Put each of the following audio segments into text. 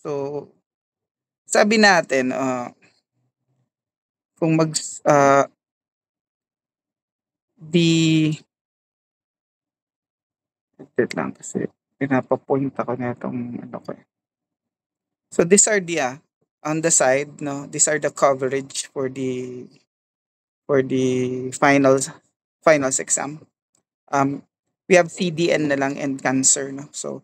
So, sabi natin, kung uh, the, wait lang kasi pinapapoint ako na itong ano ko eh. So, these are the, on the side, no, these are the coverage for the finals exam. We have CDN na lang and cancer, no. So,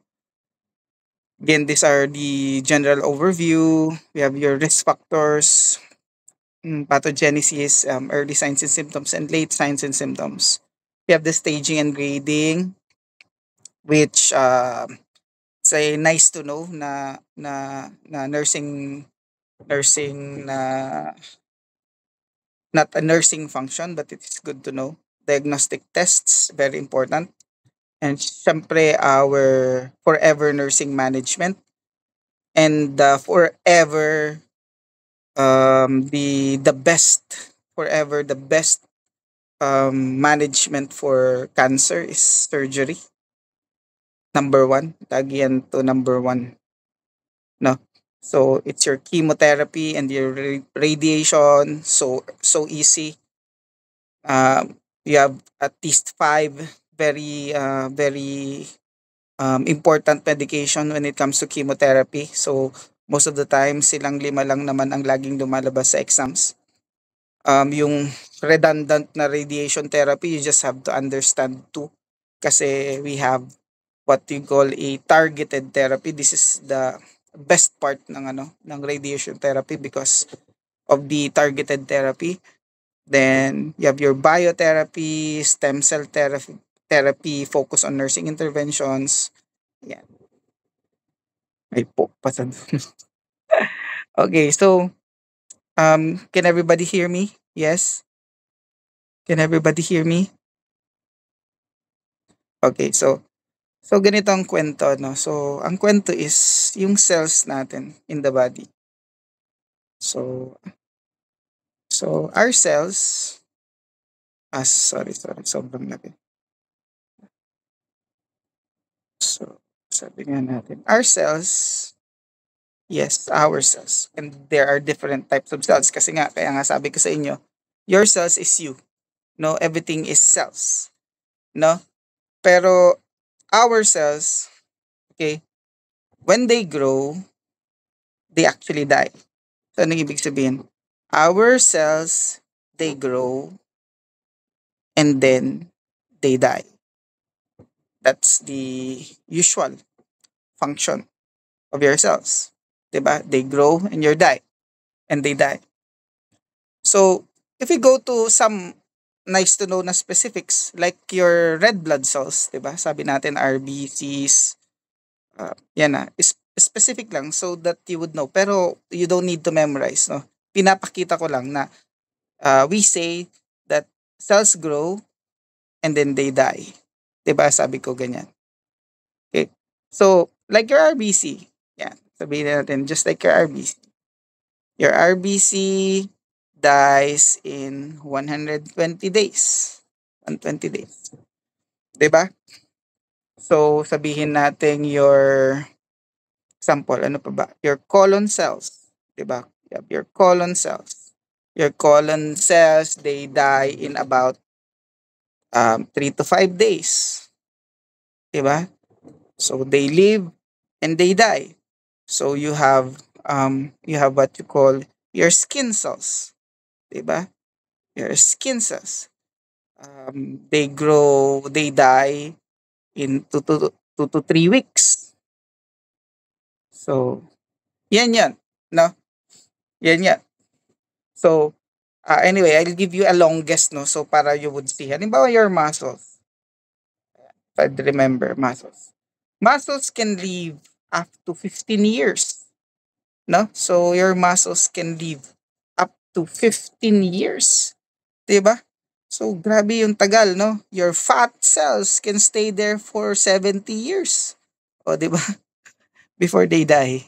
again, these are the general overview. We have your risk factors, pathogenesis, early signs and symptoms, and late signs and symptoms. We have the staging and grading, which it's a nice to know na nursing na not a nursing function, but it's good to know. Diagnostic tests, very important. And syempre, our forever nursing management and forever the best forever the best management for cancer is surgery. Number one, lagi yan to number one, no? So it's your chemotherapy and your radiation. So easy. You have at least five very important medication when it comes to chemotherapy. So most of the time, silang lima lang naman ang laging lumalabas sa exams. Yung redundant na radiation therapy, you just have to understand too. Kasi we have what you call a targeted therapy. This is the best part ng radiation therapy because of the targeted therapy. Then you have your biotherapy, stem cell therapy focus on nursing interventions. Yeah. May po pa sa Okay, so can everybody hear me? Yes? Can everybody hear me? Okay, so ganito ang kwento, no? So ang kwento is yung cells natin in the body. So our cells sorry, sobrang laki. So sabi nga natin, our cells, yes, our cells. And there are different types of cells kasi nga kaya nga sabi ko sa inyo, your cells is you. No, everything is cells, no? Pero our cells, okay, when they grow, they actually die. So, anong ibig sabihin? Our cells, they grow and then they die. That's the usual function of your cells. Diba? They grow and you die. And they die. So, if we go to some nice to know na specifics, like your red blood cells, diba? Sabi natin RBCs, yan na, specific lang so that you would know. Pero you don't need to memorize, no? Pinapakita ko lang na we say that cells grow and then they die. Diba? Sabi ko ganyan. Okay. So, like your RBC, yan. Sabihin natin, just like your RBC. Your RBC dies in 120 days. 120 days. Diba? So, sabihin natin your example, ano pa ba? Your colon cells. Diba? You have your colon cells. Your colon cells, they die in about 3 to 5 days. Diba? So, they live and they die. So, you have what you call your skin cells. Diba? Your skin cells. They grow, they die in 2 to 3 weeks. So, yan. No? Yan. So, anyway, I'll give you a longest, no? So, para you would see. Halimbawa, your muscles. If I remember, muscles. Muscles can live up to 15 years. No? So, your muscles can live up to 15 years. Diba? So, grabe yung tagal, no? Your fat cells can stay there for 70 years. O, diba? Before they die.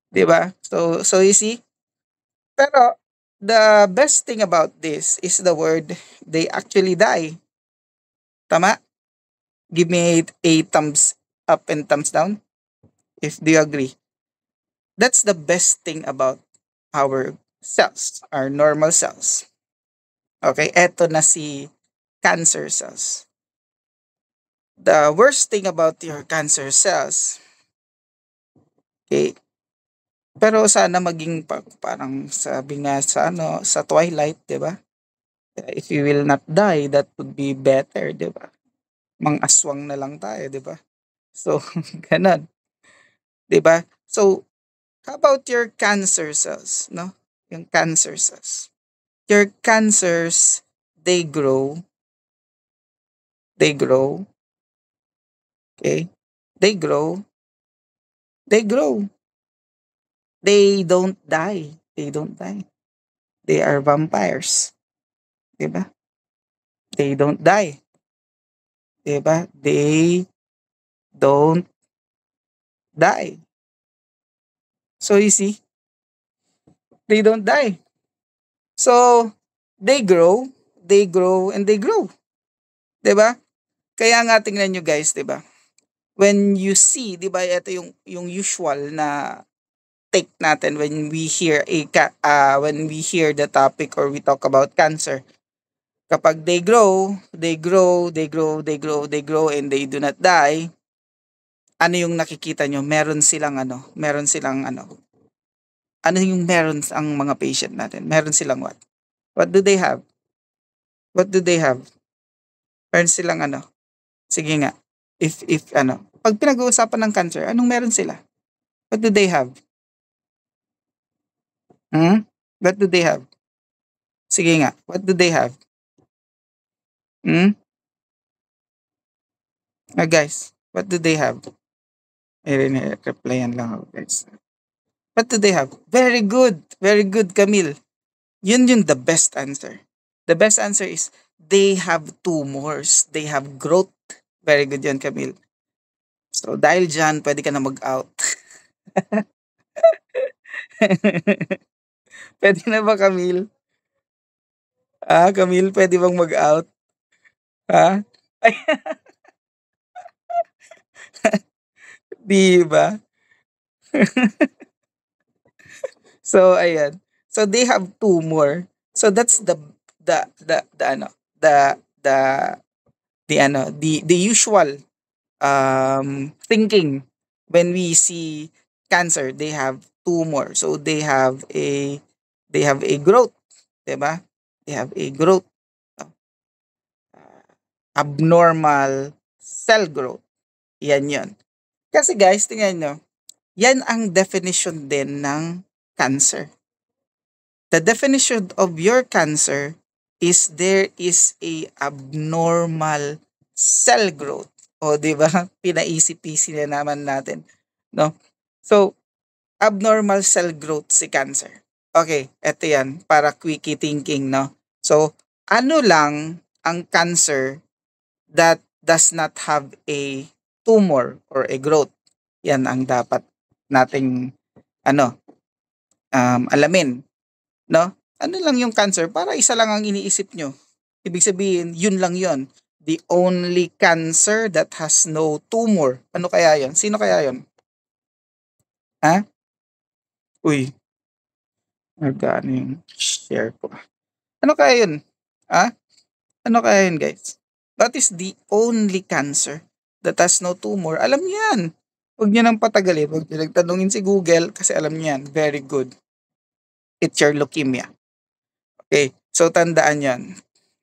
Diba? So you see? Pero, the best thing about this is the word, they actually die. Tama? Give me a thumbs up and thumbs down if do you agree. That's the best thing about our cells, our normal cells. Okay, eto na si cancer cells. The worst thing about your cancer cells, okay, pero sana maging parang sabi nga sa ano, sa Twilight, 'di ba? If you will not die, that would be better, 'di ba? Mang-aswang na lang tayo, 'di ba? So, gano'n, 'di ba? So, how about your cancer cells, no? Yung cancer cells. Your cancers, they grow, they grow, okay? They grow, they grow. They don't die. They don't die. They are vampires, 'di ba? They don't die, 'di ba? They don't die. So you see, they don't die. So they grow and they grow, 'di ba? Kaya nga tingnan nyo guys, 'di ba? When you see, 'di ba, ito yung usual na take natin when we hear when we hear the topic or we talk about cancer. Kapag they grow, they grow, they grow, they grow, they grow and they do not die, ano yung nakikita nyo? Meron silang ano yung meron ang mga patient natin? Meron silang what? What do they have? What do they have? Meron silang sige nga. If pag pinag-uusapan ng cancer, anong meron sila? What do they have? Hmm? What do they have? Sige nga, what do they have? Hmm? Guys, what do they have? Replyan lang ako guys. What do they have? Very good. Very good, Camille. Yun yung the best answer. The best answer is they have tumors. They have growth. Very good yun, Camille. So, dahil dyan, pwede ka na mag-out. Pwede na ba, Camille? Camille, pwede bang mag-out? Ha? Ay, di ba? So, ayan. So, they have tumor. So, that's the the the usual thinking when we see cancer. They have tumor. So, they have a growth, 'di ba? They have a growth, abnormal cell growth. Yan 'yon. Kasi guys, tingnan nyo, yan ang definition din ng cancer. The definition of your cancer is there is a abnormal cell growth. O, di ba? Pinaisip-isip na naman natin. No? So, abnormal cell growth si cancer. Okay, eto yan. Para quickie thinking, no? So, ano lang ang cancer that does not have a tumor or a growth? Yan ang dapat nating alamin, no? Ano lang yung cancer? Para isa lang ang iniisip nyo. Ibig sabihin, yun lang yon. The only cancer that has no tumor. Ano kaya yon? Sino kaya yon? Ha? Uy, nagano yung share ko. Ano kaya yun? Ha? Ano kaya yun, guys? That is the only cancer that has no tumor. Alam niyo yan. Huwag niyo nang patagalin. Huwag niyo nagtanungin si Google kasi alam niyo yan. Very good. It's your leukemia. Okay, so tandaan yan.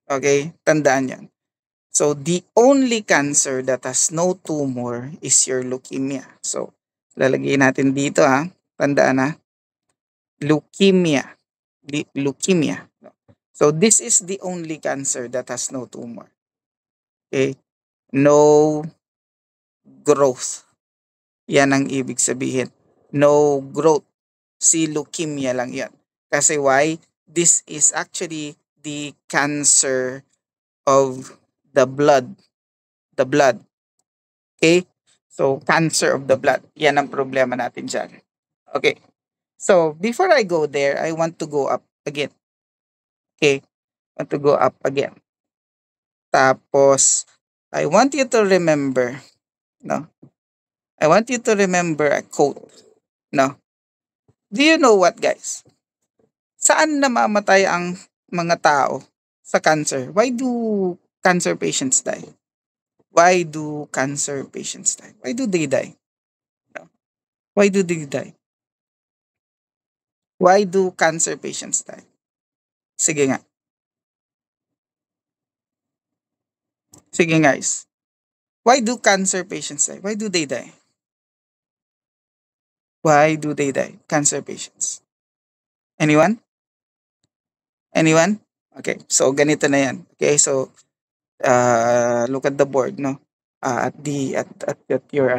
Okay, tandaan yan. So, the only cancer that has no tumor is your leukemia. So, lalagay natin dito tandaan leukemia. Leukemia. So, this is the only cancer that has no tumor. Okay, no growth. Yan ang ibig sabihin. No growth. Si leukemia lang yan. Kasi why? This is actually the cancer of the blood. The blood. Okay? So, cancer of the blood. Yan ang problema natin dyan. Okay. So, before I go there, I want to go up again. Okay? I want to go up again. Tapos, I want you to remember, no? I want you to remember a quote, no? Do you know what, guys? Saan namamatay ang mga tao sa cancer? Why do cancer patients die? Why do cancer patients die? Why do they die? No? Why do they die? Why do cancer patients die? Sige nga. Sige guys. Why do cancer patients die? Why do they die? Why do they die? Cancer patients. Anyone? Anyone? Okay, so ganito na yan. Okay, so look at the board, no? At your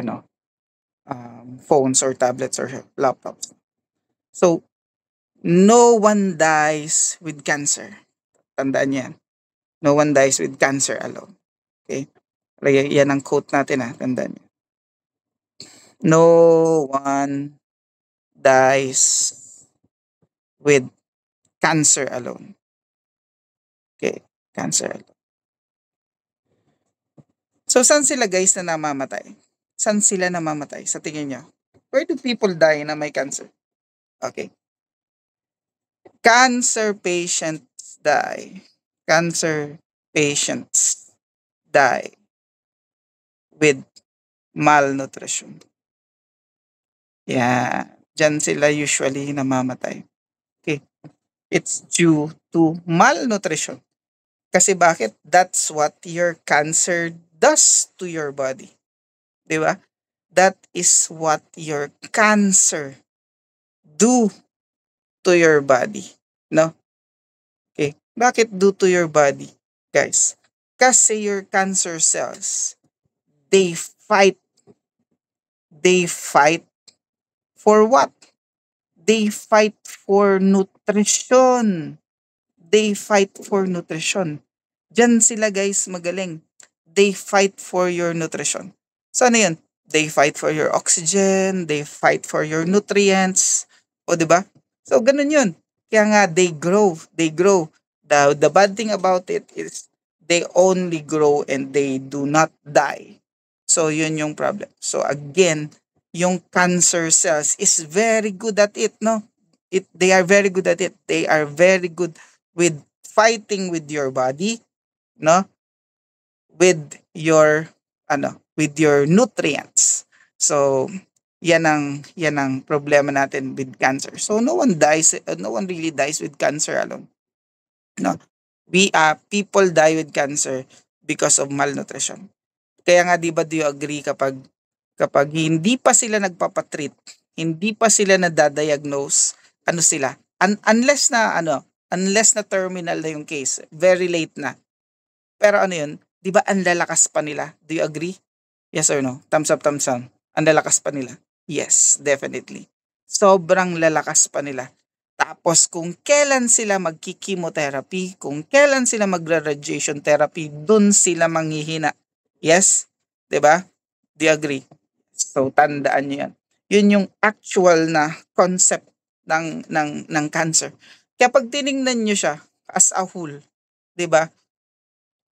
phones or tablets or laptops. So no one dies with cancer. Tandaan niyo yan. No one dies with cancer alone. Okay? Kaya yan ang quote natin ha. Tandaan niyo. No one dies with cancer alone. Okay? Cancer alone. So, saan sila guys na namamatay? Saan sila namamatay? Sa tingin nyo? Where do people die na may cancer? Okay. Cancer patients die. Cancer patients die with malnutrition. Yeah. Diyan sila usually namamatay. Okay. It's due to malnutrition. Kasi bakit? That's what your cancer does to your body. Di ba? That is what your cancer do to your body. No? Okay. Bakit do to your body, guys? Kasi your cancer cells, they fight. They fight for what? They fight for nutrition. They fight for nutrition. Diyan sila guys magaling. They fight for your nutrition. So ano yun? They fight for your oxygen, they fight for your nutrients. O di ba? So ganun yun. Kaya nga they grow, they grow. The bad thing about it is they only grow and they do not die. So yun yung problem. So again, yung cancer cells is very good at it, no? They are very good at it. They are very good with fighting with your body, no? With your with your nutrients. So yan ang problema natin with cancer. So no one dies, no one really dies with cancer alone. No. People die with cancer because of malnutrition. Kaya nga 'di ba, do you agree, kapag hindi pa sila nagpapatreat, hindi pa sila nadadiagnose, ano sila? Unless na terminal na yung case, very late na. Pero ano yun, 'di ba ang lalakas pa nila? Do you agree? Yes or no? Thumbs up, thumbs down. Ang lalakas pa nila. Yes, definitely. Sobrang lalakas pa nila. Tapos kung kailan sila magki-chemotherapy, kung kailan sila magra-radiation therapy, dun sila manghihina. Yes? 'Di ba? Do you agree? So tandaan niyo 'yan. Yun yung actual na concept ng cancer. Kaya pag tiningnan niyo siya as a whole, 'di ba?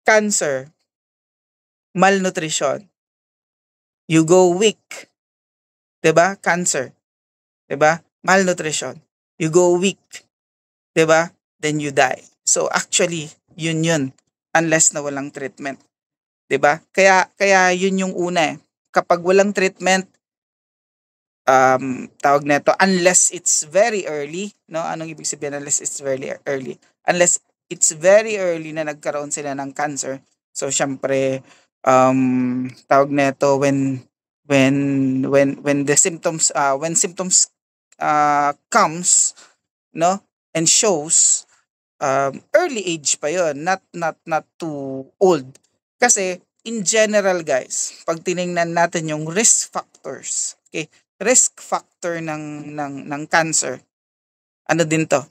Cancer, malnutrition, you go weak, 'di ba? Cancer, 'di ba? Malnutrition, you go weak, 'di ba? Then you die. So actually, yun unless na walang treatment, 'di ba? Kaya yun yung una eh. Kapag walang treatment, tawag nito, unless it's very early, no? Anong ibig sabihin unless it's very early? Unless it's very early na nagkaroon sila ng cancer. So syempre, tawag nito, when the symptoms comes, no, and shows, early age pa yon, not too old. Kasi in general guys, pag tiningnan natin yung risk factors, okay, risk factor ng cancer, ano din to,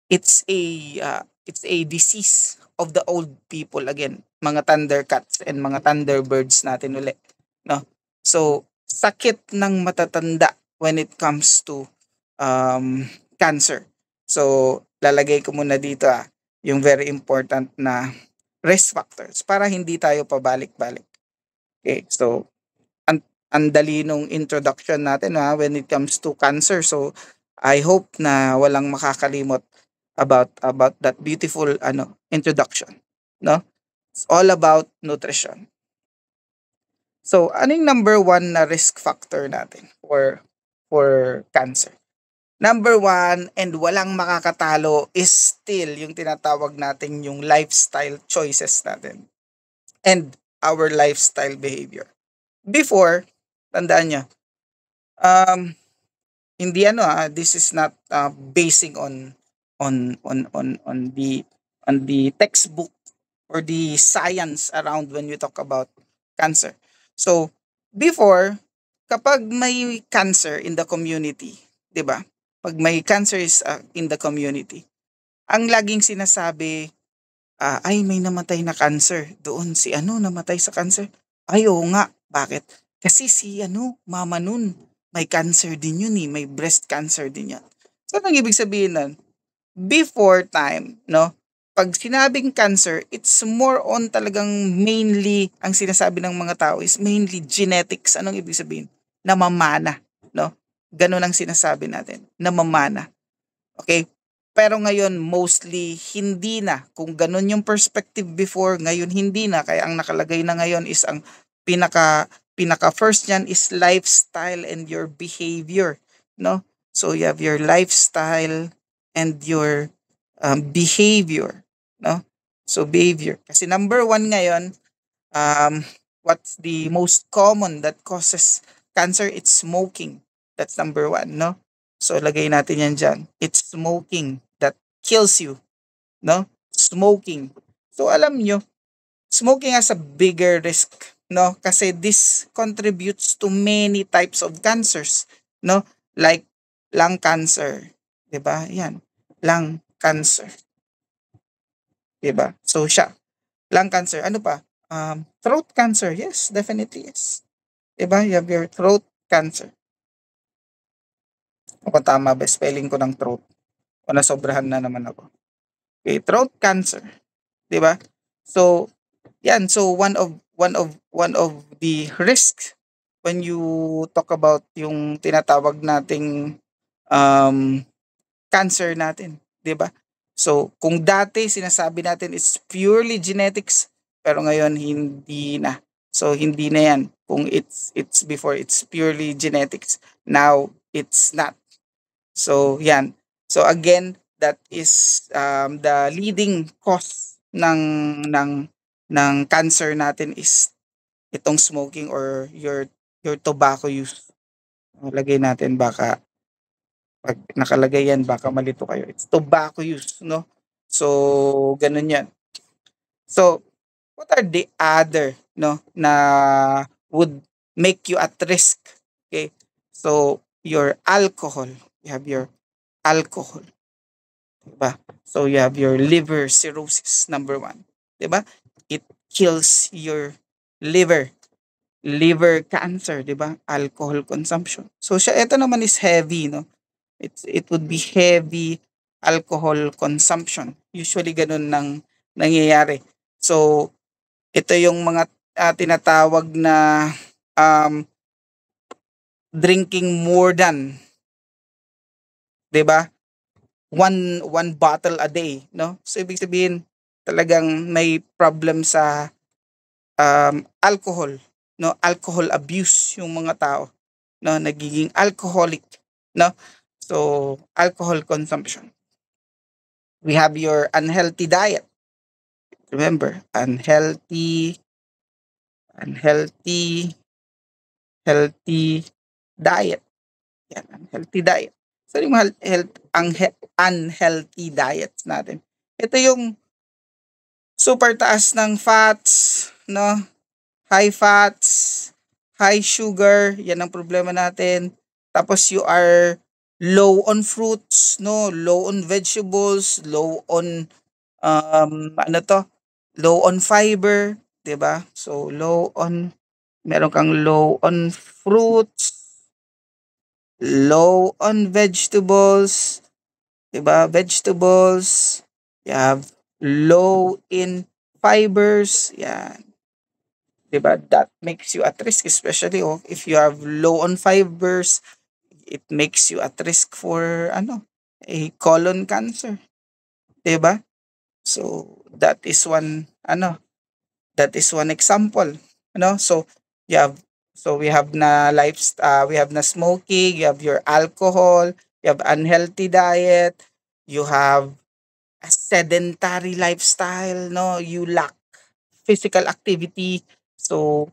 it's a disease of the old people, again, mga thundercats and mga thunderbirds natin ulit, no? So sakit ng matatanda when it comes to cancer. So lalagay ko muna dito yung very important na risk factors para hindi tayo pabalik-balik. Okay, so ang dali nung introduction natin when it comes to cancer. So I hope na walang makakalimot about that beautiful introduction, no? It's all about nutrition. So, ano yung number one na risk factor natin for cancer? Number one, and walang makakatalo, is still yung tinatawag natin yung lifestyle choices natin and our lifestyle behavior. Before, tandaan nyo, um, hindi this is not basing on the textbook or the science around when we talk about cancer. So, before, kapag may cancer in the community, 'di ba? Pag may cancer is in the community, ang laging sinasabi, ay may namatay na cancer doon, si ano namatay sa cancer. Ay oo nga, bakit? Kasi si mama nun, may cancer din yun may breast cancer din yan. So, anong ibig sabihin nun? Before time, no? Pag sinabing cancer, it's more on talagang mainly, ang sinasabi ng mga tao is mainly genetics. Anong ibig sabihin? Namamana, no? Ganun ang sinasabi natin, namamana. Okay? Pero ngayon, mostly, hindi na. Kung ganun yung perspective before, ngayon hindi na. Kaya ang nakalagay na ngayon is ang pinaka first niyan is lifestyle and your behavior. No? So, you have your lifestyle and your behavior. No? So, behavior. Kasi number one ngayon, um, what's the most common that causes cancer? It's smoking. That's number one, no? So, lagay natin yan dyan. It's smoking that kills you, no? Smoking. So, alam nyo, smoking has a bigger risk, no? Kasi this contributes to many types of cancers, no? Like lung cancer, 'di ba? Yan, lung cancer, 'di ba? So siya, lung cancer, ano pa? Throat cancer, yes, definitely yes. 'Di ba? You have your throat cancer. O kung tama ba spelling ko ng throat? O nasobrahan na naman ako. Okay, throat cancer, 'di ba? So, yan, so one of the risks when you talk about yung tinatawag nating um cancer natin, 'di ba? So, kung dati sinasabi natin it's purely genetics, pero ngayon hindi na. So, hindi na 'yan. Kung it's before it's purely genetics, now it's not. So, 'yan. So again, that is the leading cause ng cancer natin is itong smoking or your tobacco use. Lagay natin baka pag nakalagay yan baka malito kayo. It's tobacco use, no? So, ganun yan. So, what are the other, no, na would make you at risk? Okay? So, your alcohol. You have your alcohol. Diba? So, you have your liver cirrhosis, number one. Diba? It kills your liver. Liver cancer, diba? Alcohol consumption. So, siya, ito naman is heavy, no? It would be heavy alcohol consumption. Usually ganun nang nangyayari. So, ito yung mga tinatawag na um, drinking more than, 'di ba? One bottle a day, no? So ibig sabihin talagang may problem sa alcohol, no? Alcohol abuse yung mga tao, no? Nagiging alcoholic, no? So alcohol consumption. We have your unhealthy diet. Remember, unhealthy, healthy diet. Yan, unhealthy diet. So, yung unhealthy diets natin. Ito yung super taas ng fats, no? High fats, high sugar, yan ang problema natin. Tapos you are low on fruits, no? Low on vegetables, low on ano to? Low on fiber, 'di ba? So meron kang low on fruits, low on vegetables, 'di ba? Vegetables, you have low in fibers, yan. 'Di ba? That makes you at risk, especially if you have low on fibers, it makes you at risk for ano, a colon cancer, 'di ba? So that is one example, So you have we have na we have na smoking, you have your alcohol, you have unhealthy diet, you have a sedentary lifestyle, no? You lack physical activity. So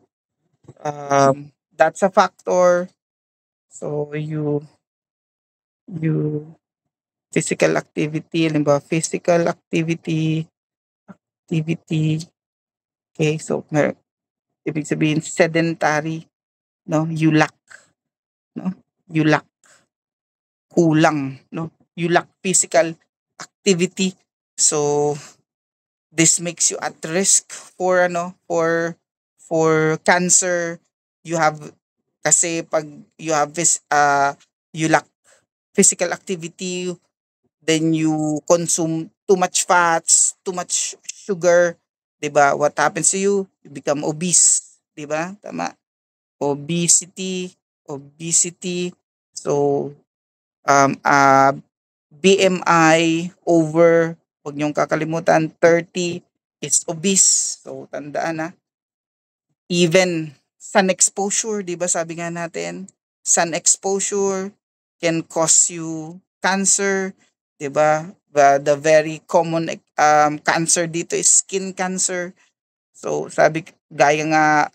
that's a factor. So you physical activity, halimbawa activity, okay? So ibig sabihin sedentary, no? No? You lack kulang, no? You lack physical activity. So this makes you at risk for for cancer. You have kasi pag you have you lack physical activity, then you consume too much fats, too much sugar, 'di ba? What happens to you? You become obese, 'di ba? Tama. Obesity. So BMI over, huwag niyong kakalimutan, 30 is obese. So tandaan na. Even sun exposure, 'di ba sabi nga natin, sun exposure can cause you cancer, 'di ba? The very common cancer dito is skin cancer. So gaya nga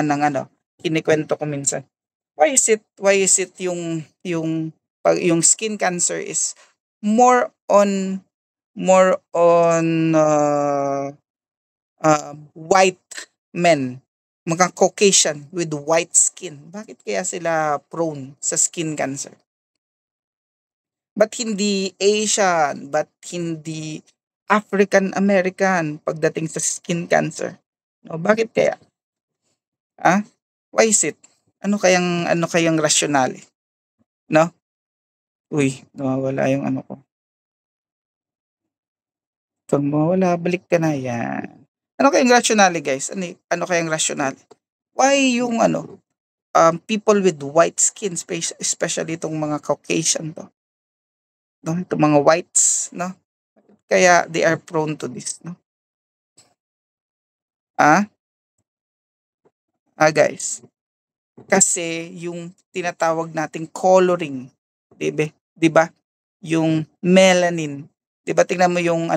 ng kinikwento ko minsan. Why is it yung skin cancer is more on white men, mga Caucasian with white skin. Bakit kaya sila prone sa skin cancer? Ba't hindi Asian? Ba't hindi African American pagdating sa skin cancer? No, bakit kaya? Ah? Why is it? Ano kayang rasyonale? No? Uy, nawawala yung ano ko. Kung mawala, balik ka na yan. Ano kayang rationale, guys? Ano kayang rationale? Why yung people with white skin, especially itong mga Caucasian to, no? Itong mga whites, no? Kaya they are prone to this, no? Ah? Guys. Kasi yung tinatawag nating coloring, 'di ba? Yung melanin. 'Di ba tingnan mo yung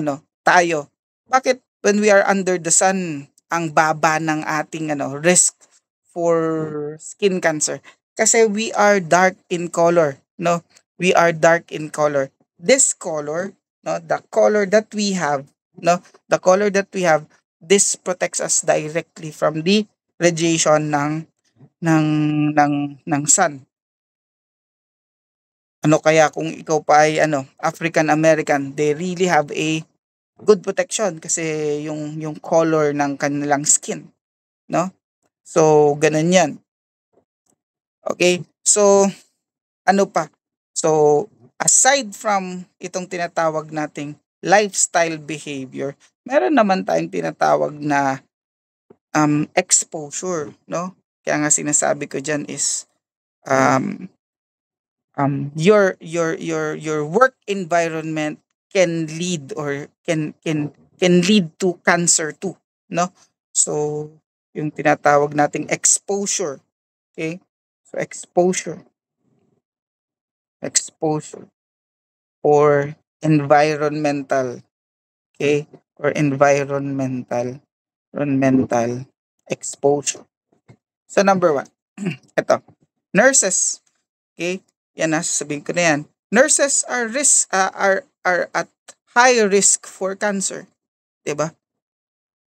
tayo. Bakit when we are under the sun, ang baba ng ating risk for skin cancer? Kasi we are dark in color, no? We are dark in color. This color, no, the color that we have, no, the color that we have, this protects us directly from the radiation ng ng sun. Ano kaya kung ikaw pa ay African American, they really have a good protection kasi yung color ng kanilang skin, no? So ganun 'yan. Okay? So ano pa? So aside from itong tinatawag nating lifestyle behavior, meron naman tayong tinatawag na exposure, no? Kaya nga sinasabi ko diyan is um your work environment can lead or can lead to cancer too, no? So yung tinatawag nating exposure, okay? So exposure or environmental, okay? Or environmental exposure. So number one, ito, nurses. Okay? Yan na, sasabihin ko na yan. Nurses are at high risk for cancer. 'Di ba?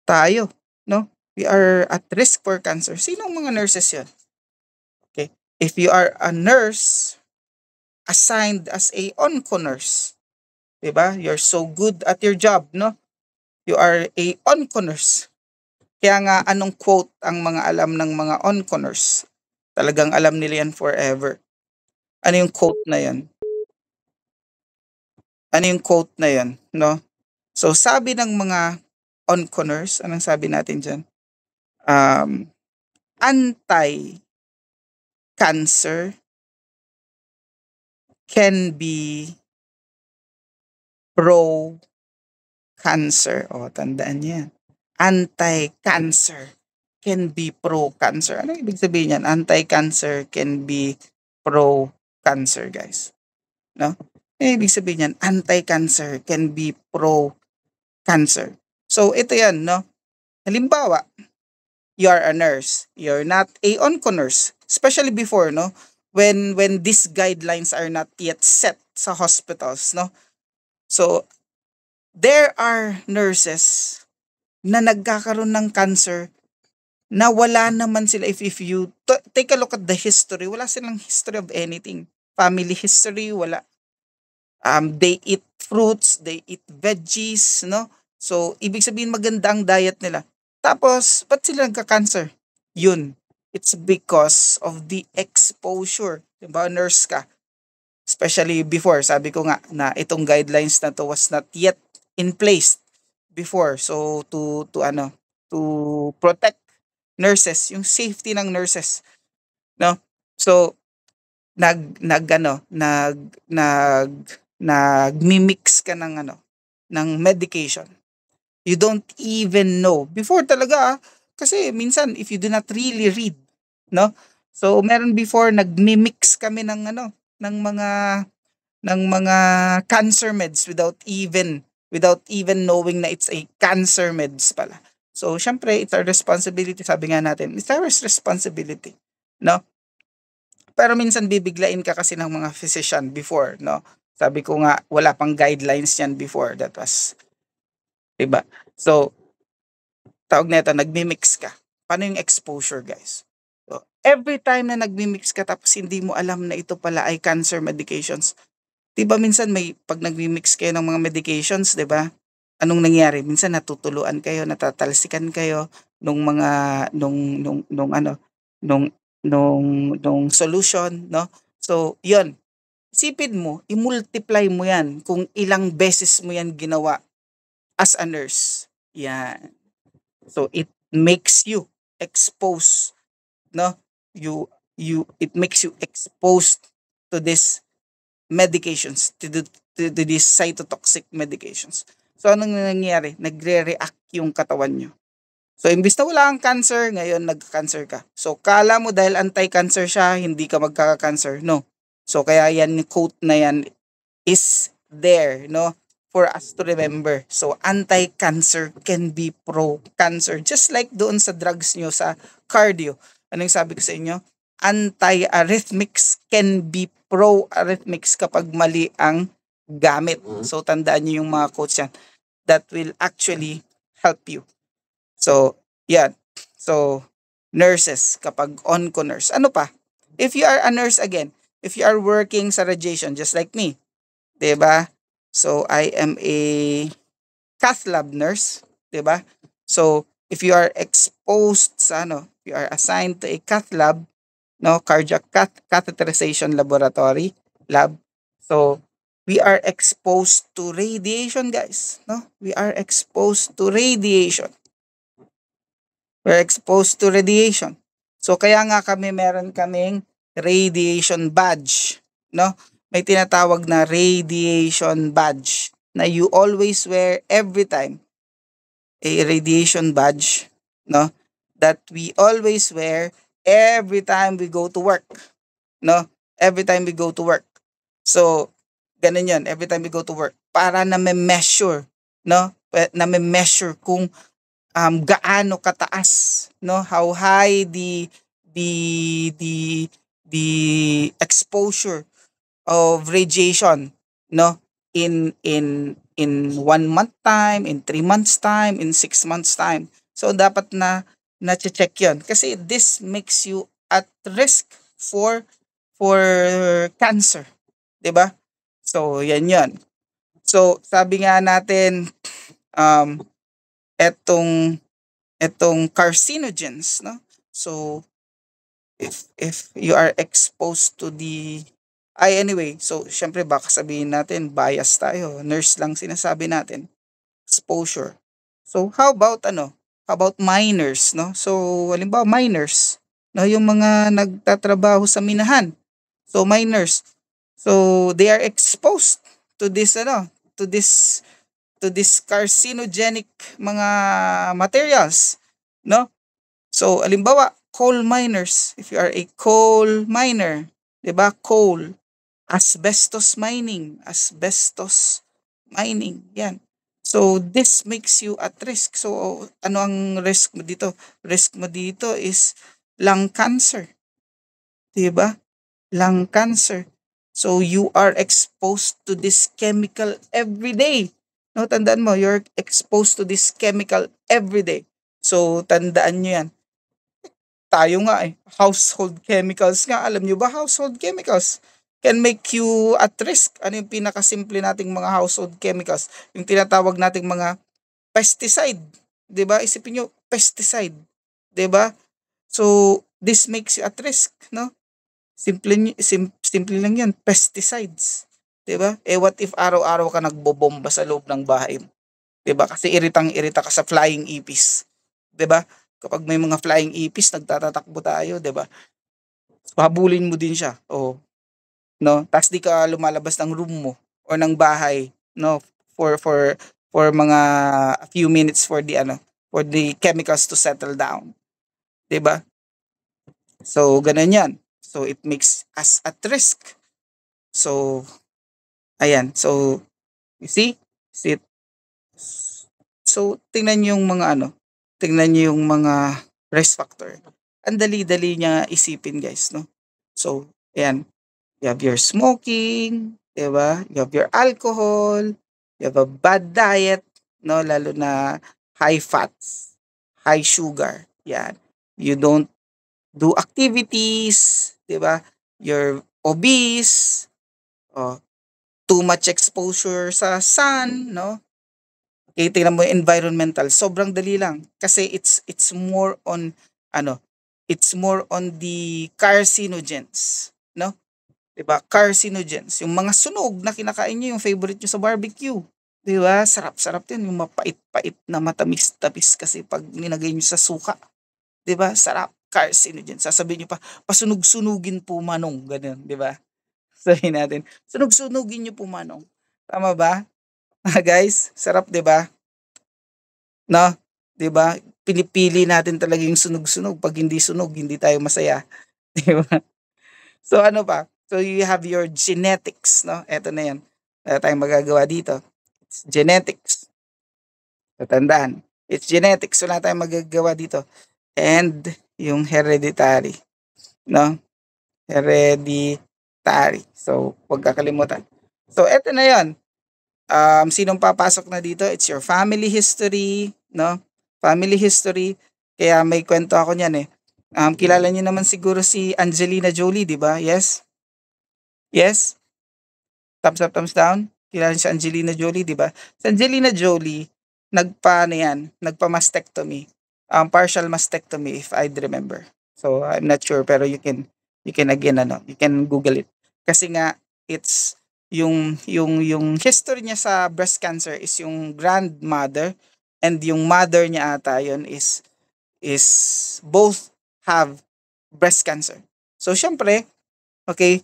Tayo, no? We are at risk for cancer. Sinong mga nurses 'yon? Okay? If you are a nurse assigned as a onco-nurse, 'di ba? You're so good at your job, no? You are a onco-nurse. Kaya nga anong quote ang mga alam ng mga onco-nurse? Talagang alam nila yan forever. Ano yung quote na yan? Ano yung quote na yan, no? So sabi ng mga onconers, anong sabi natin diyan? Anti-cancer can be pro-cancer. O, tandaan niyo yan. Anti-cancer can be pro-cancer. Ano ibig sabihin yan? Anti-cancer can be pro-cancer, guys. No? Ibig sabihin yan, anti-cancer can be pro-cancer. So, ito yan, no? Halimbawa, you are a nurse. You're not a onco nurse. Especially before, no? When these guidelines are not yet set sa hospitals, no? So, there are nurses na nagkakaroon ng cancer na wala naman sila. If you take a look at the history, wala silang history of anything. Family history, wala. They eat fruits, they eat veggies, no? So, ibig sabihin maganda ang diet nila. Tapos, ba't sila nagka-cancer? Yun. It's because of the exposure. Diba, nurse ka. Especially before, sabi ko nga na itong guidelines na to was not yet in place before. So, to protect nurses, yung safety ng nurses, no? So, nagmi-mix ka ng ng medication. You don't even know. Before talaga, kasi minsan if you do not really read, no? So meron before nagmi-mix kami ng ng mga cancer meds without even knowing na it's a cancer meds pala. So syempre it's our responsibility, sabi nga natin, it's our responsibility, no? Pero minsan bibiglain ka kasi ng mga physician before, no? Sabi ko nga, wala pang guidelines yan before. That was, diba? So, tawag nito, nagmi-mix ka. Paano yung exposure, guys? So, every time na nagmi-mix ka tapos hindi mo alam na ito pala ay cancer medications. Diba minsan pag nagmi-mix kayo ng mga medications, diba? Anong nangyari? Minsan natutuluan kayo, natatalsikan kayo nung mga, nung solution, no? So, yun. Isipin mo, i-multiply mo yan kung ilang beses mo yan ginawa as a nurse. Yan. So, it makes you exposed, no? It makes you exposed to these medications, to these cytotoxic medications. So, anong nangyayari? Nagre-react yung katawan nyo. So, imbis na wala kang cancer, ngayon nagka-cancer ka. So, kala mo dahil anti-cancer siya, hindi ka magkaka-cancer. No. So, kaya yan, quote na yan is there, no? For us to remember. So, anti-cancer can be pro-cancer. Just like doon sa drugs nyo sa cardio. Anong sabi ko sa inyo? Anti-arrhythmics can be pro-arrhythmics kapag mali ang gamit. So, tandaan nyo yung mga quotes yan. That will actually help you. So, yan. So, nurses, kapag onco nurse. Ano pa? If you are a nurse again, if you are working sa radiation, just like me, diba? So, I am a cath lab nurse, diba? So, if you are exposed sa if you are assigned to a cath lab, no, cardiac catheterization laboratory lab. So, we are exposed to radiation, guys, no? We are exposed to radiation. We're exposed to radiation. So, kaya nga meron kaming radiation badge, no? May tinatawag na radiation badge na you always wear every time. A radiation badge, no? That we always wear every time we go to work, no? Every time we go to work. So, ganun yun, every time we go to work. Para na may measure, no? Na may measure kung gaano kataas, no? How high the exposure of radiation, no? In 1 month time, in 3 months time, in 6 months time. So dapat na check 'yon kasi this makes you at risk for cancer, 'di ba? So yan 'yon. So sabi nga natin etong carcinogens, no? So if you are exposed to anyway, so syempre baka sabihin natin bias tayo, nurse lang sinasabi natin, exposure. So how about How about minors, no? So halimbawa minors, no, yung mga nagtatrabaho sa minahan. So minors. So they are exposed to this to this to this carcinogenic mga materials, no? So alimbawa, coal miners, if you are a coal miner, 'di ba? Coal, asbestos mining, 'yan. So this makes you at risk. So ano ang risk mo dito? Risk mo dito is lung cancer, 'di ba? Lung cancer. So you are exposed to this chemical every day. No, tandaan mo, you're exposed to this chemical every day. So tandaan nyo yan. Tayo nga household chemicals nga. Alam nyo ba, household chemicals can make you at risk. Ano yung pinakasimple nating mga household chemicals? Yung tinatawag nating mga pesticide. 'Di ba? Isipin nyo, pesticide. 'Di ba? So, this makes you at risk, no? Simple lang 'yan, pesticides, 'di ba? What if araw-araw ka nagbobomba sa loob ng bahay mo, 'di ba? Kasi iritang-irita ka sa flying ipis, 'di ba? Kapag may mga flying ipis nagtatatakbo tayo, 'di ba? Habulin mo din siya, no? Tapos 'di ka lumalabas ng room mo or ng bahay, no? For mga a few minutes for the chemicals to settle down, 'di ba? So, ganun 'yan. So, it makes us at risk. So, ayan. So, you see it? So, tingnan niyo yung mga tingnan niyo yung mga risk factor. Ang dali-dali niya isipin, guys, no? So, ayan. You have your smoking, 'di ba? You have your alcohol, you have a bad diet, no? Lalo na high fats, high sugar. Yan. You don't do activities, 'di ba? You're obese, oh, too much exposure sa sun, no? Okay, tingnan mo yung environmental, sobrang dali lang kasi it's more on ano, it's more on the carcinogens, no? 'Di ba? Carcinogens, yung mga sunog na kinakain niyo, yung favorite niyo sa barbecue. 'Di ba? Sarap-sarap 'yun, yung mapait-pait na matamis-tamis kasi pag nilagay niyo sa suka. 'Di ba? Sarap, carcinogen. Sasabihin niyo pa, pasunog-sunugin po manong, gano'n, 'di ba? Sabihin natin, sunog-sunugin niyo po manong. Tama ba? Guys, sarap 'di ba? No? 'Di ba? Pinipili natin talaga yung sunog-sunog. Pag hindi sunog, hindi tayo masaya, 'di ba? So ano pa? So you have your genetics, no? Eto na 'yan. Wala tayong magagawa dito. It's genetics. Tatandaan. It's genetics. Wala tayong magagawa dito. And yung hereditary, no? Hereditary. So, huwag kakalimutan. So, eto na 'yon. Sinong papasok na dito? It's your family history, no? Family history. Kaya may kwento ako niyan eh. Kilala niyo naman siguro si Angelina Jolie, di ba? Yes? Yes? Thumbs up, thumbs down? Kilala niyo si Angelina Jolie, di ba? Si Angelina Jolie, nagpa-mastectomy. Partial mastectomy if I'd remember. So, I'm not sure pero you can again you can Google it. Kasi nga it's yung history niya sa breast cancer is yung grandmother and yung mother niya ata yun is both have breast cancer. So syempre, okay,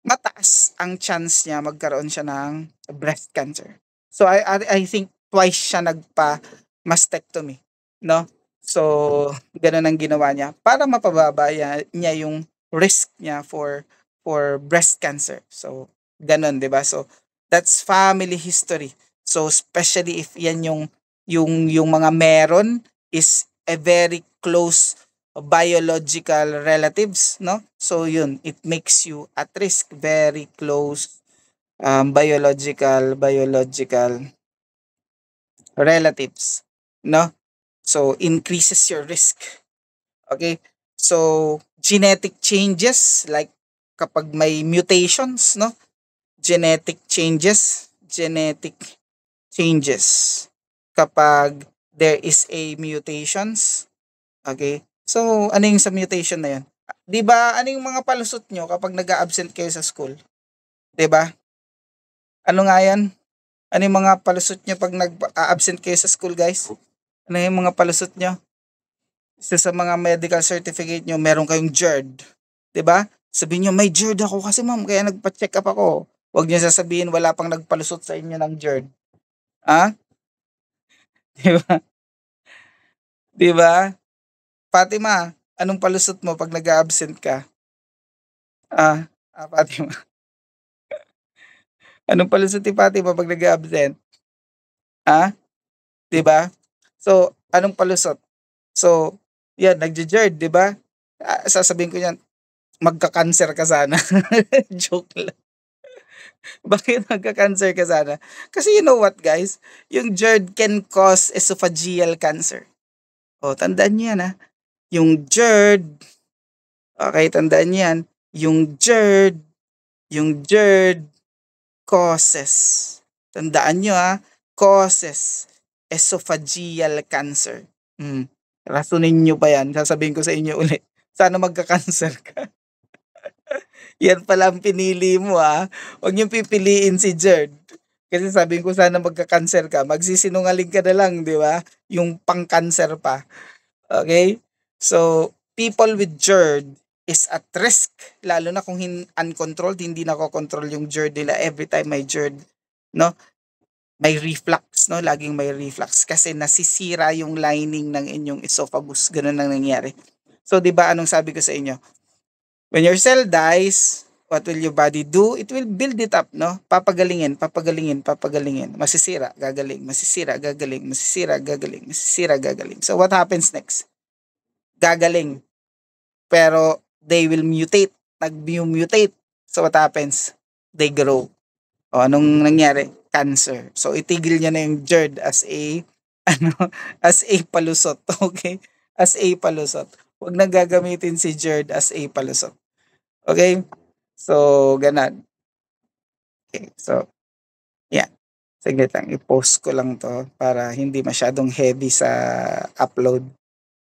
mataas ang chance niya magkaroon siya ng breast cancer. So I think twice siya nagpa mastectomy, no? So ganun ang ginawa niya para mapababa niya yung risk niya for breast cancer. So ganun, 'di ba? So that's family history. So especially if yan yung mga meron is a very close biological relatives, no? So yun, it makes you at risk, very close biological relatives, no? So increases your risk. Okay? So genetic changes like kapag may mutations, no? Genetic changes kapag there is a mutations. Okay? So, ano yung sa mutation na yun? 'Di ba, ano yung mga palusot nyo kapag nag-a-absent kayo sa school? 'Di ba? Ano nga yan? Ano yung mga palusot nyo pag nag-a-absent kayo sa school, guys? Ano yung mga palusot nyo? Isa sa mga medical certificate nyo, meron kayong GERD. 'Di ba? Sabihin niyo, "May GERD ako kasi ma'am kaya nagpa-check up ako." Huwag niyo sasabihin wala pang nagpalusot sa inyo ng GERD. Ah, 'di ba? 'Di ba? Fatima, anong palusot mo 'pag nag-a-absent ka? Fatima, anong palusot ni Fatima 'pag nag-a-absent? Ah, 'di ba? So, anong palusot? So, 'yan nagje-GERD, 'di ba? Sasabihin ko niyan, "Magka-cancer ka sana." Joke lang. Bakit magka-cancer ka sana? Kasi you know what guys, yung GERD can cause esophageal cancer. O tandaan niyo 'yan, yung GERD, okey tandaan niyo 'yan, yung GERD causes, tandaan niyo, causes esophageal cancer. Hmm, rasunin niyo pa 'yan, sasabihin ko sa inyo ulit, sana magka-cancer ka. 'Yan pala ang pinili mo, huwag niyong pipiliin si GERD. Kasi sabihin ko sana magka-cancer ka, magsisinungaling ka na lang, 'di ba? Yung pang-cancer pa, okay. So, people with GERD is at risk, lalo na kung uncontrolled, hindi nakokontrol yung GERD nila every time may GERD, 'no? May reflux, 'no, laging may reflux kasi nasisira yung lining ng inyong esophagus, gano'n ang nangyayari. So, 'di ba anong sabi ko sa inyo? When your cell dies, what will your body do? It will build it up, no? Papagalingin, papagalingin, papagalingin. Masisira, gagaling, masisira, gagaling, masisira, gagaling, masisira, gagaling. So what happens next? Gagaling. Pero they will mutate. Nag-mutate. So what happens? They grow. O anong nangyari? Cancer. So itigil niya na yung GERD as a ano, as a palusot, okay? As a palusot. Huwag na gagamitin si GERD as a palusot. Okay? So, gano'n. Okay. So, yeah. Saglit lang, i-post ko lang 'to para hindi masyadong heavy sa upload,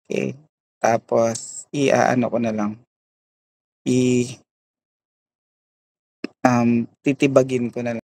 okay. Tapos i-aano ko na lang, titibagin ko na lang.